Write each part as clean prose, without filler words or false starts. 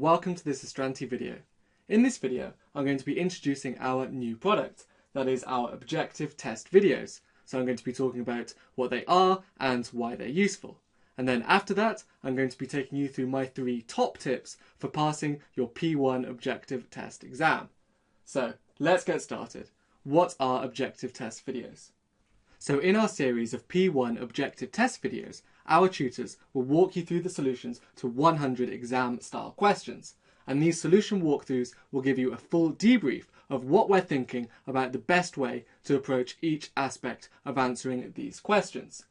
welcome to this Astranti video. In this video, I'm going to be introducing our new product, that is our objective test videos. So I'm going to be talking about what they are and why they're useful. And then after that, I'm going to be taking you through my 3 top tips for passing your P1 objective test exam. So let's get started. What are objective test videos? So in our series of P1 objective test videos, our tutors will walk you through the solutions to 100 exam-style questions. And these solution walkthroughs will give you a full debrief of what we're thinking about the best way to approach each aspect of answering these questions.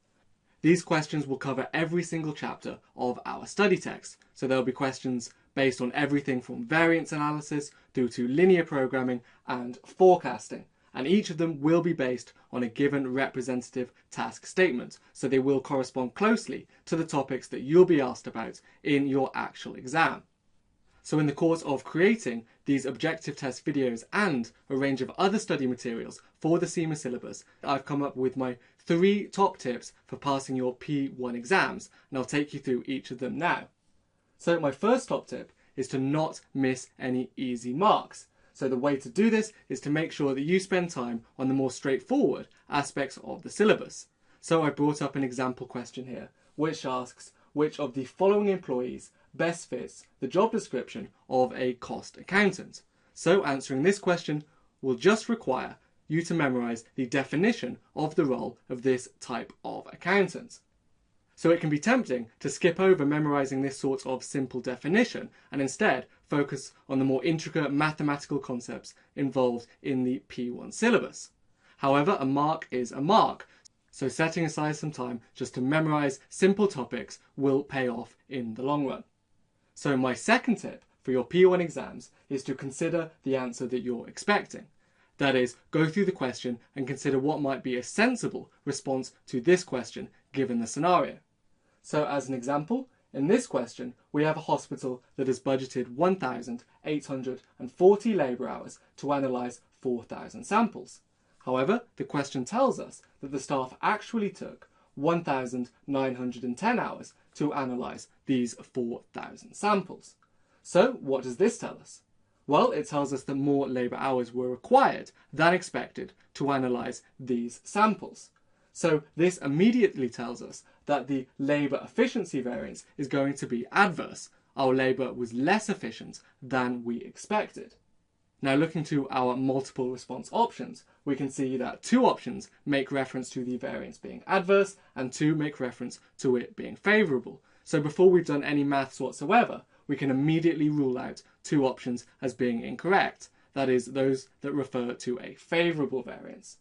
These questions will cover every single chapter of our study text. So there'll be questions based on everything from variance analysis through to linear programming and forecasting. And each of them will be based on a given representative task statement, so they will correspond closely to the topics that you'll be asked about in your actual exam. So in the course of creating these objective test videos and a range of other study materials for the CIMA syllabus, I've come up with my 3 top tips for passing your P1 exams, and I'll take you through each of them now. So my first top tip is to not miss any easy marks. So the way to do this is to make sure that you spend time on the more straightforward aspects of the syllabus. So I brought up an example question here, which asks which of the following employees best fits the job description of a cost accountant. So answering this question will just require you to memorise the definition of the role of this type of accountant. So it can be tempting to skip over memorising this sort of simple definition and instead focus on the more intricate mathematical concepts involved in the P1 syllabus. However, a mark is a mark, so setting aside some time just to memorise simple topics will pay off in the long run. So my second tip for your P1 exams is to consider the answer that you're expecting. That is, go through the question and consider what might be a sensible response to this question given the scenario. So as an example, in this question, we have a hospital that has budgeted 1,840 labour hours to analyse 4,000 samples. However, the question tells us that the staff actually took 1,910 hours to analyse these 4,000 samples. So what does this tell us? Well, it tells us that more labour hours were required than expected to analyse these samples. So this immediately tells us that the labour efficiency variance is going to be adverse. Our labour was less efficient than we expected. Now looking to our multiple response options, we can see that 2 options make reference to the variance being adverse and 2 make reference to it being favourable. So before we've done any maths whatsoever, we can immediately rule out 2 options as being incorrect. That is, those that refer to a favourable variance.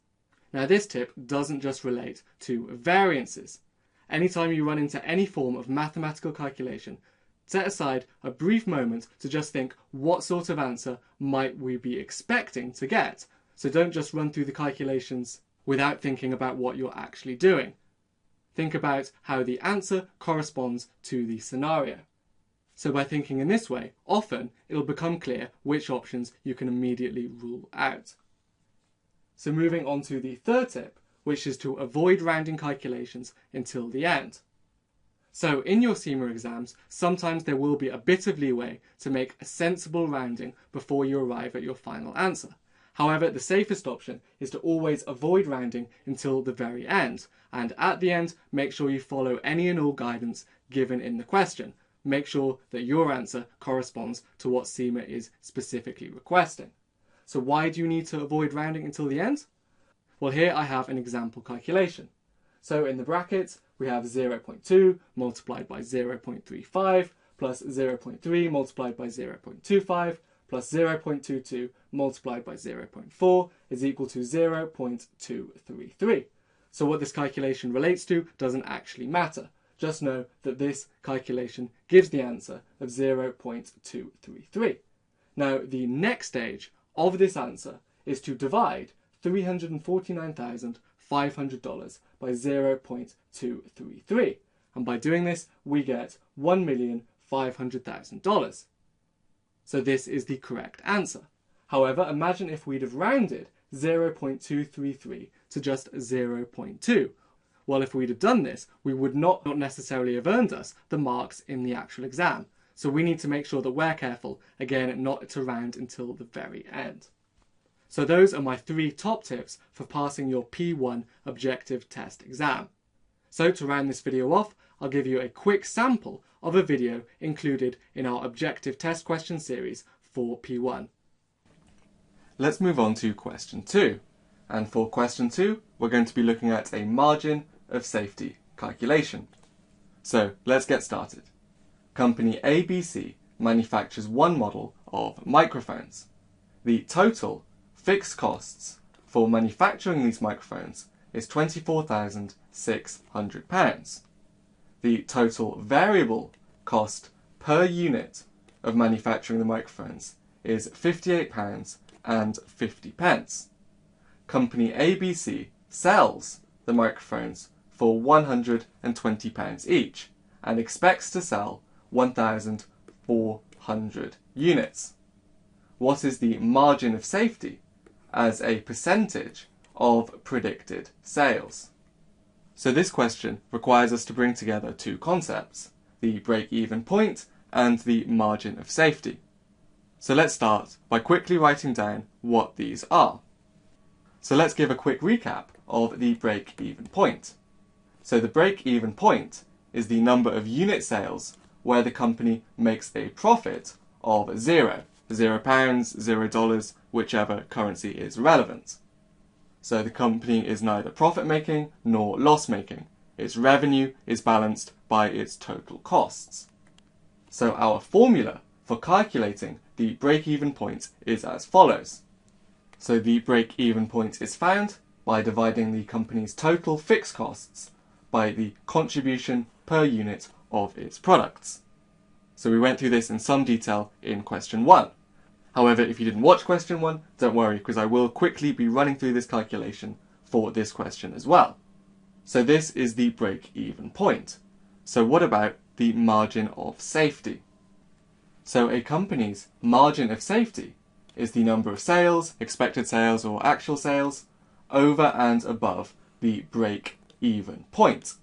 Now this tip doesn't just relate to variances. Anytime you run into any form of mathematical calculation, set aside a brief moment to just think, what sort of answer might we be expecting to get? So don't just run through the calculations without thinking about what you're actually doing. Think about how the answer corresponds to the scenario. So by thinking in this way, often it'll become clear which options you can immediately rule out. So moving on to the third tip, which is to avoid rounding calculations until the end. So in your CIMA exams, sometimes there will be a bit of leeway to make a sensible rounding before you arrive at your final answer. However, the safest option is to always avoid rounding until the very end. And at the end, make sure you follow any and all guidance given in the question. Make sure that your answer corresponds to what CIMA is specifically requesting. So why do you need to avoid rounding until the end? Well, here I have an example calculation. So in the brackets, we have 0.2 multiplied by 0.35 plus 0.3 multiplied by 0.25 plus 0.22 multiplied by 0.4 is equal to 0.233. So what this calculation relates to doesn't actually matter. Just know that this calculation gives the answer of 0.233. Now, the next stage of this answer is to divide $349,500 by 0.233. And by doing this, we get $1,500,000. So this is the correct answer. However, imagine if we'd have rounded 0.233 to just 0.2. Well, if we'd have done this, we would not necessarily have earned us the marks in the actual exam. So we need to make sure that we're careful, again, not to round until the very end. So those are my 3 top tips for passing your P1 objective test exam. So to round this video off, I'll give you a quick sample of a video included in our objective test question series for P1. Let's move on to question 2. And for question 2, we're going to be looking at a margin of safety calculation. So let's get started. Company ABC manufactures one model of microphones. The total fixed costs for manufacturing these microphones is £24,600. The total variable cost per unit of manufacturing the microphones is £58.50. Company ABC sells the microphones for £120 each and expects to sell 1,400 units. What is the margin of safety as a percentage of predicted sales? So this question requires us to bring together 2 concepts, the break-even point and the margin of safety. So let's start by quickly writing down what these are. So let's give a quick recap of the break-even point. So the break-even point is the number of unit sales where the company makes a profit of £0, £0, $0, whichever currency is relevant. So the company is neither profit-making nor loss-making. Its revenue is balanced by its total costs. So our formula for calculating the break-even point is as follows. So the break-even point is found by dividing the company's total fixed costs by the contribution per unit of its products. So we went through this in some detail in question 1. However, if you didn't watch question 1, don't worry, because I will quickly be running through this calculation for this question as well. So this is the break-even point. So what about the margin of safety? So a company's margin of safety is the number of sales, expected sales or actual sales, over and above the break-even point.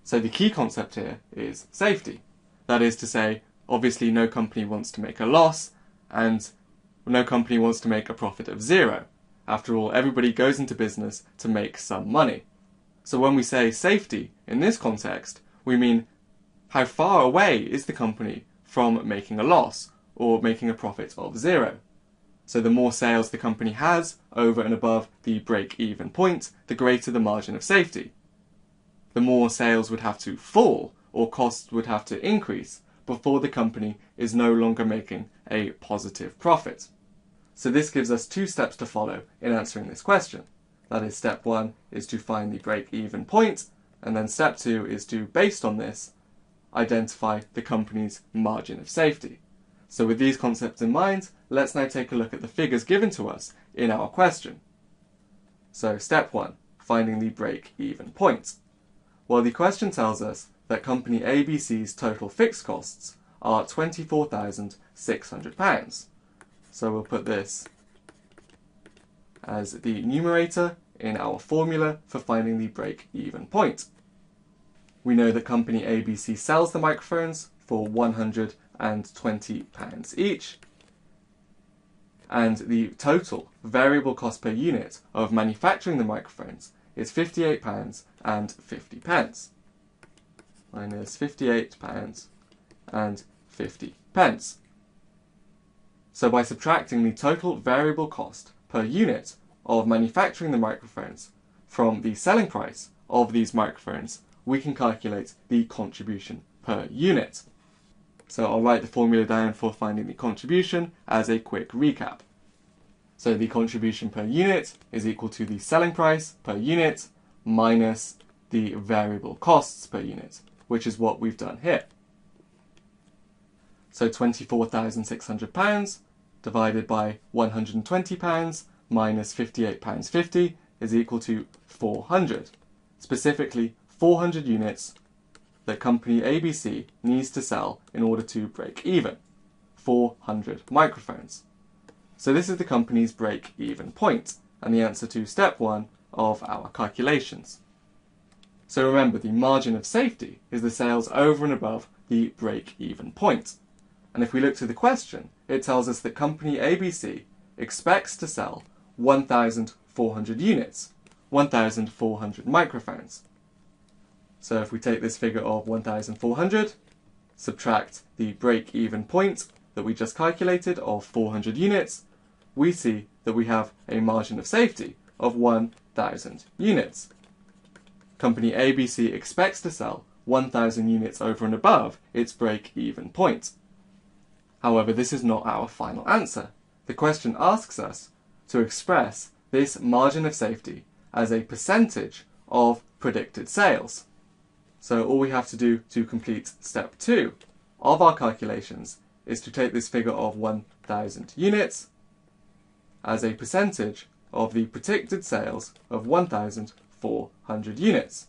So the key concept here is safety. That is to say, obviously no company wants to make a loss, and no company wants to make a profit of 0. After all, everybody goes into business to make some money. So when we say safety in this context, we mean how far away is the company from making a loss or making a profit of 0. So the more sales the company has over and above the break-even point, the greater the margin of safety. The more sales would have to fall or costs would have to increase before the company is no longer making a positive profit. So this gives us 2 steps to follow in answering this question. That is, step 1 is to find the break-even point, and then step 2 is to, based on this, identify the company's margin of safety. So with these concepts in mind, let's now take a look at the figures given to us in our question. So step 1, finding the break-even point. Well, the question tells us that company ABC's total fixed costs are £24,600. So we'll put this as the numerator in our formula for finding the break-even point. We know that company ABC sells the microphones for £120 each, and the total variable cost per unit of manufacturing the microphones is £58.50 minus £58.50. So by subtracting the total variable cost per unit of manufacturing the microphones from the selling price of these microphones, we can calculate the contribution per unit. So I'll write the formula down for finding the contribution as a quick recap. So the contribution per unit is equal to the selling price per unit minus the variable costs per unit, which is what we've done here. So £24,600 divided by £120 minus £58.50 is equal to 400. Specifically, 400 units that company ABC needs to sell in order to break even. 400 microphones. So this is the company's break-even point, and the answer to step 1 of our calculations. So remember, the margin of safety is the sales over and above the break-even point. And if we look to the question, it tells us that company ABC expects to sell 1,400 units, 1,400 microphones. So if we take this figure of 1,400, subtract the break-even point that we just calculated of 400 units, we see that we have a margin of safety of 1,000 units. Company ABC expects to sell 1,000 units over and above its break-even point. However, this is not our final answer. The question asks us to express this margin of safety as a percentage of predicted sales. So all we have to do to complete step 2 of our calculations is to take this figure of 1,000 units as a percentage of the predicted sales of 1,400 units.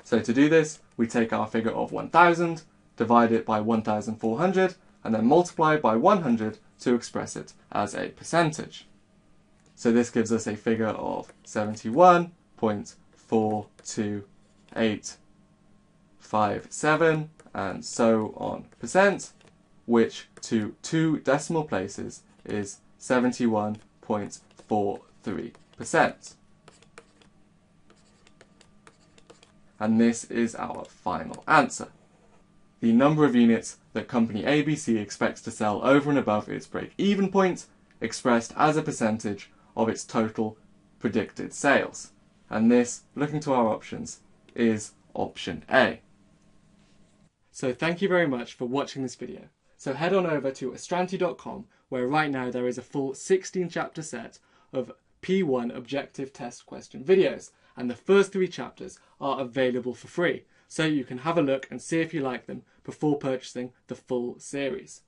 So to do this, we take our figure of 1,000, divide it by 1,400, and then multiply by 100 to express it as a percentage. So this gives us a figure of 71.42857 and so on percent, which to 2 decimal places is 71.43%. And this is our final answer. The number of units that company ABC expects to sell over and above its break-even point, expressed as a percentage of its total predicted sales. And this, looking to our options, is option A. So thank you very much for watching this video. So head on over to Astranti.com, where right now there is a full 16 chapter set of P1 objective test question videos, and the first 3 chapters are available for free, so you can have a look and see if you like them before purchasing the full series.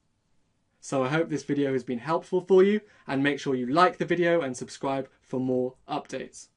So I hope this video has been helpful for you, and make sure you like the video and subscribe for more updates.